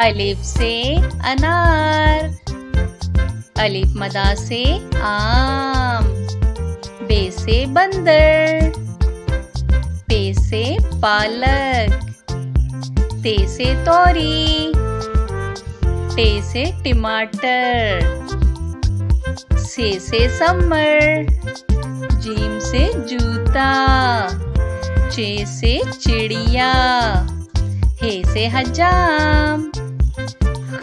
अलिफ से अनार, अलिफ मदा से आम, बे से बंदर, पे से पालक, ते से तोरी, टे से टमाटर, से समर, जीम से जूता, चे से चिड़िया, हे से हजाम,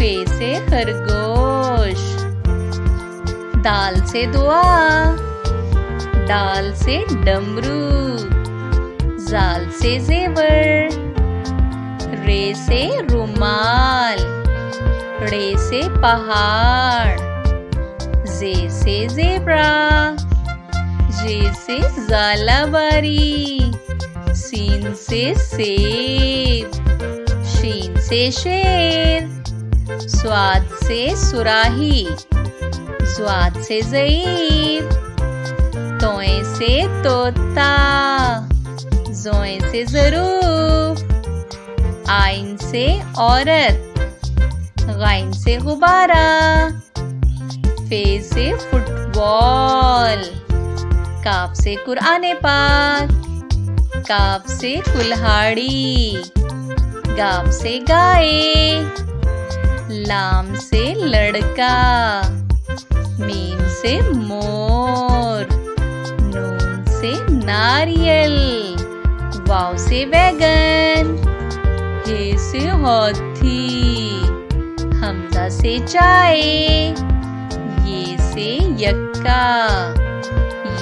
खे से खरगोश, दाल से दुआ, डाल से डमरू, जाल से जेवर, रे से रुमाल, रे से पहाड़, जे से जेब्रा, जे से जालाबारी, सीन से सेब, शीन से शेर, स्वाद से सुराही, स्वाद से ज़ईफ़, तोए से तोता, जोए से ज़रूफ, आइन से औरत, गाइन से गुब्बारा, फे से फुटबॉल, काफ से कुरान पाक, काफ से कुल्हाड़ी, गाफ से गाय, लाम से लड़का, मीम से मोर, नून से नारियल, वाव से बैगन, हे से हाथी, हमजा से चाय, ये से यक्का,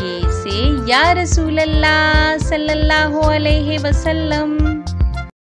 ये से या रसूल अल्लाह सल्लल्लाहु अलैहि वसल्लम।